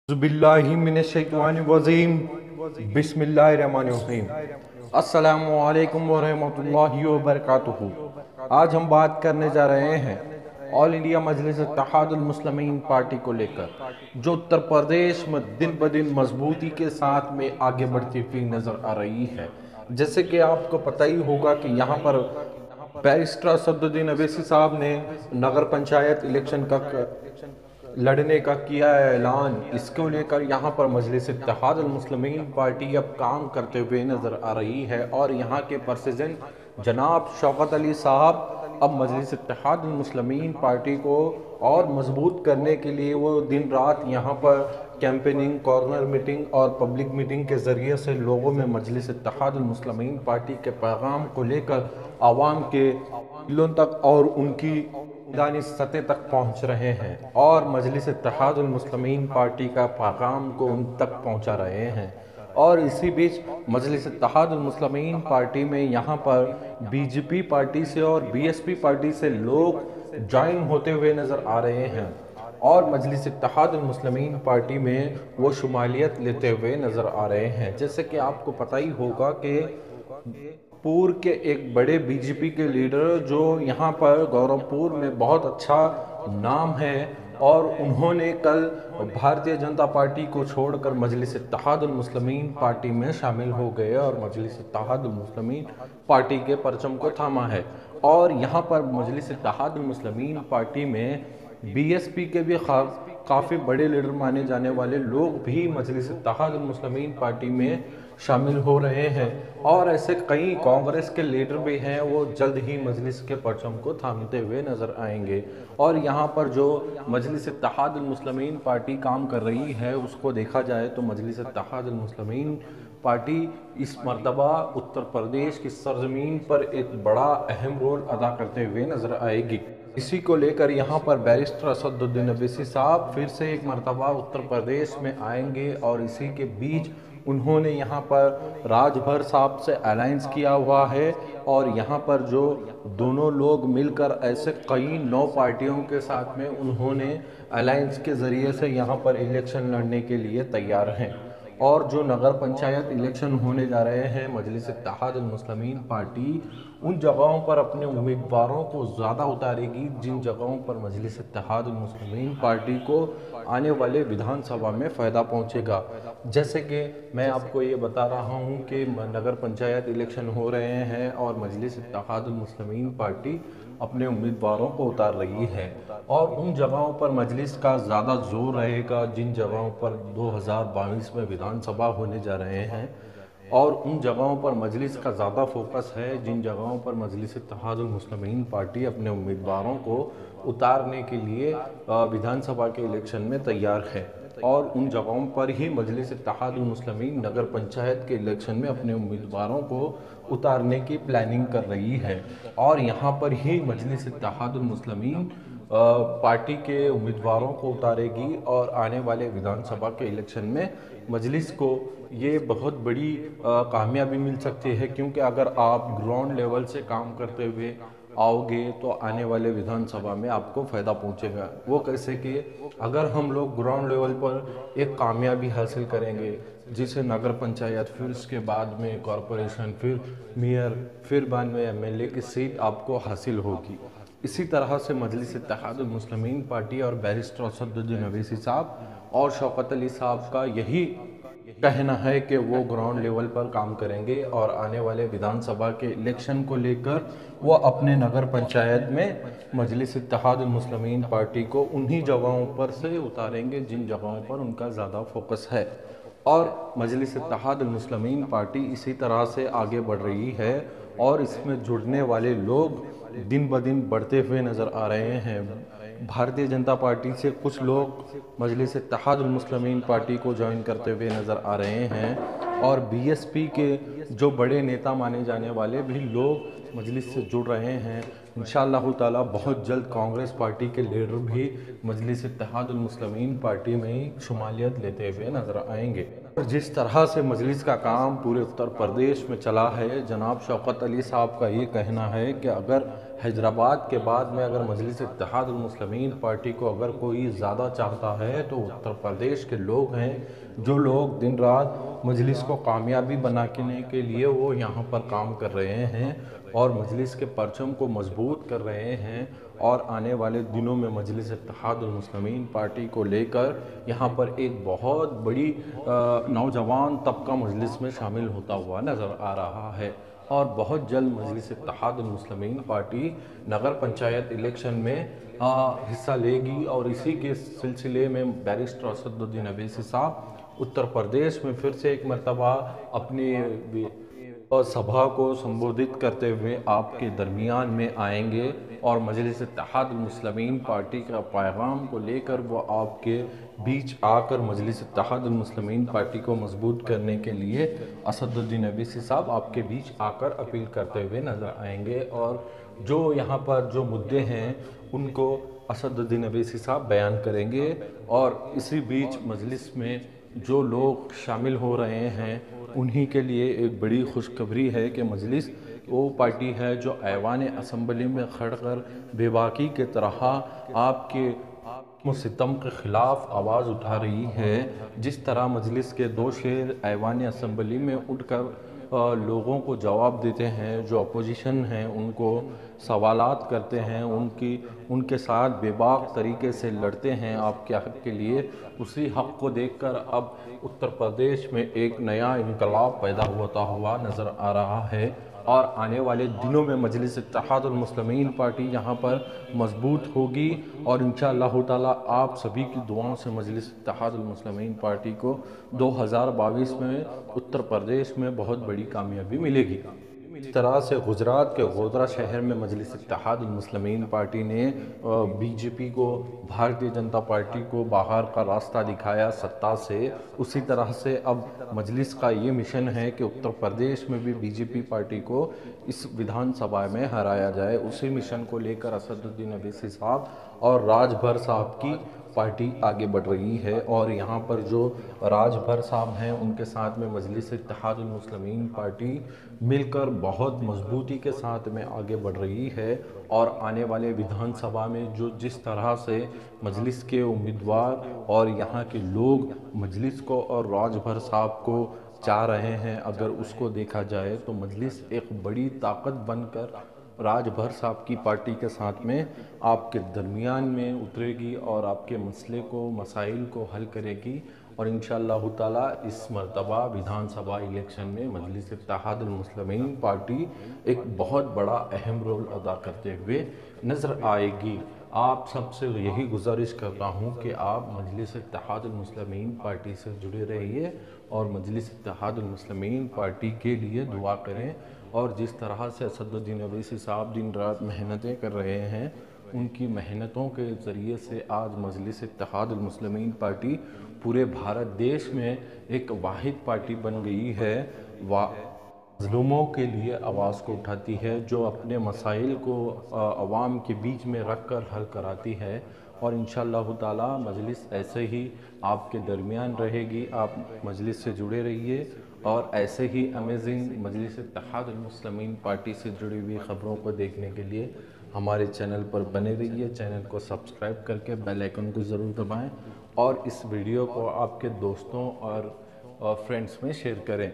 बिस्मिल्लाहिमिनश्शैतानिर्रजीम बिस्मिल्लाहिर्रहमानिर्रहीम। अस्सलामु अलैकुम वरहमतुल्लाहि वबरकातुहू। आज हम बात करने जा रहे हैं ऑल इंडिया मजलिस इत्तेहादुल मुस्लिमीन पार्टी को लेकर, जो उत्तर प्रदेश में दिन ब दिन मजबूती के साथ में आगे बढ़ती हुई नजर आ रही है। जैसे कि आपको पता ही होगा कि यहाँ पर बैरिस्टर असदुद्दीन अवैसी साहब ने नगर पंचायत इलेक्शन का लड़ने का किया है ऐलान। इसको लेकर यहाँ पर मजलिस इत्तेहादुल मुस्लिमीन पार्टी अब काम करते हुए नजर आ रही है और यहाँ के प्रेसिडेंट जनाब शौकत अली साहब अब मजलिस इत्तेहादुल मुस्लिमीन पार्टी को और मजबूत करने के लिए वो दिन रात यहाँ पर कैंपेनिंग, कॉर्नर मीटिंग और पब्लिक मीटिंग के ज़रिए से लोगों में मजलिस इत्तेहादुल मुस्लिमीन पार्टी के पैगाम को लेकर आवाम के दिलों तक और उनकी मैदानी सतह तक पहुंच रहे हैं और मजलिस इत्तेहादुल मुस्लिमीन पार्टी का पैगाम को उन तक पहुंचा रहे हैं। और इसी बीच मजलिस इत्तेहादुल मुस्लिमीन पार्टी में यहाँ पर बीजेपी पार्टी से और बीएसपी पार्टी से लोग ज्वाइन होते हुए नज़र आ रहे हैं और मजलिस इत्तेहादुल मुस्लिमीन पार्टी में वो शुमालियत लेते हुए नज़र आ रहे हैं। जैसे कि आपको पता ही होगा कि पूर्व के एक बड़े बीजेपी के लीडर जो यहाँ पर गौरवपुर में बहुत अच्छा नाम है और उन्होंने कल भारतीय जनता पार्टी को छोड़कर मजलिस इत्तेहादुल मुस्लिमीन पार्टी में शामिल हो गए और मजलिस इत्तेहादुल मुस्लिमीन पार्टी के परचम को थामा है। और यहाँ पर मजलिस इत्तेहादुल मुस्लिमीन पार्टी में बीएसपी के भी काफ़ी बड़े लीडर माने जाने वाले लोग भी मजलिस इत्तेहादुल मुस्लिमीन पार्टी में शामिल हो रहे हैं और ऐसे कई कांग्रेस के लीडर भी हैं, वो जल्द ही मजलिस के परचम को थामते हुए नजर आएंगे। और यहाँ पर जो मजलिस इत्तेहादुल मुस्लिमीन पार्टी काम कर रही है उसको देखा जाए तो मजलिस इत्तेहादुल मुस्लिमीन पार्टी इस मर्तबा उत्तर प्रदेश की सरजमीन पर एक बड़ा अहम रोल अदा करते हुए नजर आएगी। इसी को लेकर यहाँ पर बैरिस्टर असदुद्दीन अवैसी साहब फिर से एक मर्तबा उत्तर प्रदेश में आएंगे और इसी के बीच उन्होंने यहाँ पर राजभर साहब से अलायंस किया हुआ है और यहाँ पर जो दोनों लोग मिलकर ऐसे कई 9 पार्टियों के साथ में उन्होंने अलायंस के ज़रिए से यहाँ पर इलेक्शन लड़ने के लिए तैयार हैं। और जो नगर पंचायत इलेक्शन होने जा रहे हैं, मजलिस इत्तेहादुल मुस्लिमीन पार्टी उन जगहों पर अपने उम्मीदवारों को ज़्यादा उतारेगी जिन जगहों पर मजलिस इत्तेहादुल मुस्लिमीन पार्टी को आने वाले विधानसभा में फ़ायदा पहुंचेगा। जैसे कि मैं आपको ये बता रहा हूं कि नगर पंचायत इलेक्शन हो रहे हैं और मजलिस इत्तेहादुल मुस्लिमीन पार्टी अपने उम्मीदवारों को उतार रही है और उन जगहों पर मजलिस का ज़्यादा जोर रहेगा जिन जगहों पर 2022 में विधानसभा होने जा रहे हैं और उन जगहों पर मजलिस का ज़्यादा फोकस है जिन जगहों पर मजलिस इत्तेहादुल मुस्लिमीन पार्टी अपने उम्मीदवारों को उतारने के लिए विधानसभा के इलेक्शन में तैयार है और उन जगहों पर ही मजलिस इत्तेहादुल मुस्लिमीन नगर पंचायत के इलेक्शन में अपने उम्मीदवारों को उतारने की प्लानिंग कर रही है। और यहाँ पर ही मजलिस इत्तेहादुल मुस्लिमीन पार्टी के उम्मीदवारों को उतारेगी और आने वाले विधानसभा के इलेक्शन में मजलिस को ये बहुत बड़ी कामयाबी मिल सकती है, क्योंकि अगर आप ग्राउंड लेवल से काम करते हुए आओगे तो आने वाले विधानसभा में आपको फ़ायदा पहुंचेगा। वो कैसे कि अगर हम लोग ग्राउंड लेवल पर एक कामयाबी हासिल करेंगे जिसे नगर पंचायत, फिर उसके बाद में कॉरपोरेशन, फिर मेयर, फिर बाद में एमएलए की सीट आपको हासिल होगी। इसी तरह से मजलिस इत्तेहादुल मुस्लिमीन पार्टी और बैरिस्टर असदुद्दीन अवैसी साहब और शौकत अली साहब का यही कहना है कि वो ग्राउंड लेवल पर काम करेंगे और आने वाले विधानसभा के इलेक्शन को लेकर वो अपने नगर पंचायत में मजलिस इत्तेहादुल मुस्लिमीन पार्टी को उन्हीं जगहों पर से उतारेंगे जिन जगहों पर उनका ज़्यादा फोकस है। और मजलिस इत्तेहादुल मुस्लिमीन पार्टी इसी तरह से आगे बढ़ रही है और इसमें जुड़ने वाले लोग दिन ब दिन बढ़ते हुए नज़र आ रहे हैं। भारतीय जनता पार्टी से कुछ लोग मजलिस इत्तेहादुल मुस्लिमीन पार्टी को ज्वाइन करते हुए नज़र आ रहे हैं और बीएसपी के जो बड़े नेता माने जाने वाले भी लोग मजलिस से जुड़ रहे हैं। इंशाअल्लाह ताला बहुत जल्द कांग्रेस पार्टी के लीडर भी मजलिस इत्तेहादुल मुस्लिमीन पार्टी में शुमालियत लेते हुए नजर आएंगे। जिस तरह से मजलिस का काम पूरे उत्तर प्रदेश में चला है, जनाब शौकत अली साहब का ये कहना है कि अगर حیدرآباد کے بعد میں اگر مجلس اتحاد المسلمین پارٹی کو اگر کوئی زیادہ چاہتا ہے تو اتر پردیش کے لوگ ہیں، جو لوگ دن رات مجلس کو کامیابی بنانے کے لیے وہ یہاں پر کام کر رہے ہیں اور مجلس کے پرچم کو مضبوط کر رہے ہیں، اور آنے والے دنوں میں مجلس اتحاد المسلمین پارٹی کو لے کر یہاں پر ایک بہت بڑی نوجوان طبقہ مجلس میں شامل ہوتا ہوا نظر آ رہا ہے، اور بہت جلد مجلس اتحاد المسلمین پارٹی نگر پنچایت الیکشن میں حصہ لے گی، اور اسی کے سلسلے میں بیرسٹر اسد الدین اویسی صاحب اتر پردیش میں پھر سے ایک مرتبہ اپنی سبھا کو سمبودھت کرتے ہوئے آپ کے درمیان میں آئیں گے، اور مجلس اتحاد المسلمین پارٹی کا پیغام کو لے کر وہ آپ کے بیچ آ کر مجلس اتحاد المسلمین پارٹی کو مضبوط کرنے کے لیے اسد الدین اویسی صاحب آپ کے بیچ آ کر اپیل کرتے ہوئے نظر آئیں گے، اور جو یہاں پر جو مدعے ہیں ان کو اسد الدین اویسی صاحب بیان کریں گے، اور اسی بیچ مجلس میں جو لوگ شامل ہو رہے ہیں انہی کے لیے ایک بڑی خوشخبری ہے کہ مجلس وہ پارٹی ہے جو ایوان اسمبلی میں کھڑ کر بے باکی کے طرح آپ کے ستم کے خلاف آواز اٹھا رہی ہے۔ جس طرح مجلس کے دو شیر ایوان اسمبلی میں اٹھ کر لوگوں کو جواب دیتے ہیں، جو اپوزیشن ہیں ان کو سوالات کرتے ہیں، ان کے ساتھ بے باک طریقے سے لڑتے ہیں آپ کے حق کے لیے، اسی حق کو دیکھ کر اب اتر پردیش میں ایک نیا انقلاب پیدا ہوتا ہوا نظر آ رہا ہے، اور آنے والے دنوں میں مجلس اتحاد المسلمین پارٹی یہاں پر مضبوط ہوگی، اور انشاءاللہ تعالی آپ سبھی کی دعاؤں سے مجلس اتحاد المسلمین پارٹی کو 2022 میں اتر پردیش میں بہت بڑی کامیابی ملے گی۔ اس طرح سے گجرات کے گودھرا شہر میں مجلس اتحاد المسلمین پارٹی نے بی جے پی کو، بھارتیہ جنتا پارٹی کو باہر کا راستہ دکھایا سطح سے، اسی طرح سے اب مجلس کا یہ مشن ہے کہ اتر پردیش میں بھی بی جے پی پارٹی کو اس ودھان سبھا میں ہرایا جائے۔ اسی مشن کو لے کر اسد الدین اویسی صاحب اور راج بھر صاحب کی پارٹی آگے بڑھ رہی ہے، اور یہاں پر جو راج بھر صاحب ہیں ان کے ساتھ میں مجلس اتحاد المسلمین پارٹی مل کر بہت مضبوطی کے ساتھ میں آگے بڑھ رہی ہے، اور آنے والے ودھان سبھا میں جس طرح سے مجلس کے امیدوار اور یہاں کے لوگ مجلس کو اور راج بھر صاحب کو چاہ رہے ہیں، اگر اس کو دیکھا جائے تو مجلس ایک بڑی طاقت بن کر راج بھر صاحب کی پارٹی کے ساتھ میں آپ کے درمیان میں اترے گی، اور آپ کے مسائل کو حل کرے گی، اور انشاءاللہ تعالی اس مرتبہ ودھان سبھا الیکشن میں مجلس اتحاد المسلمین پارٹی ایک بہت بڑا اہم رول ادا کرتے ہوئے نظر آئے گی۔ آپ سب سے یہی گزارش کرتا ہوں کہ آپ مجلس اتحاد المسلمین پارٹی سے جڑے رہیے، اور مجلس اتحاد المسلمین پارٹی کے لیے دعا کریں، اور جس طرح سے اسد الدین اویسی صاحب دن رات محنتیں کر رہے ہیں، ان کی محنتوں کے ذریعے سے آج مجلس اتحاد المسلمین پارٹی پورے بھارت دیش میں ایک واحد پارٹی بن گئی ہے، مظلوموں کے لیے آواز کو اٹھاتی ہے، جو اپنے مسائل کو عوام کے بیچ میں رکھ کر حل کراتی ہے، اور انشاءاللہ تعالی مجلس ایسے ہی آپ کے درمیان رہے گی۔ آپ مجلس سے جڑے رہیے، اور ایسے ہی امیزنگ مجلس اتحاد المسلمین پارٹی سے جڑی ہوئی خبروں کو دیکھنے کے لیے ہمارے چینل پر بنے رہیے۔ چینل کو سبسکرائب کر کے بیل آئیکن کو ضرور دبائیں، اور اس ویڈیو کو آپ کے دوستوں اور فرینڈز میں شیئر کریں۔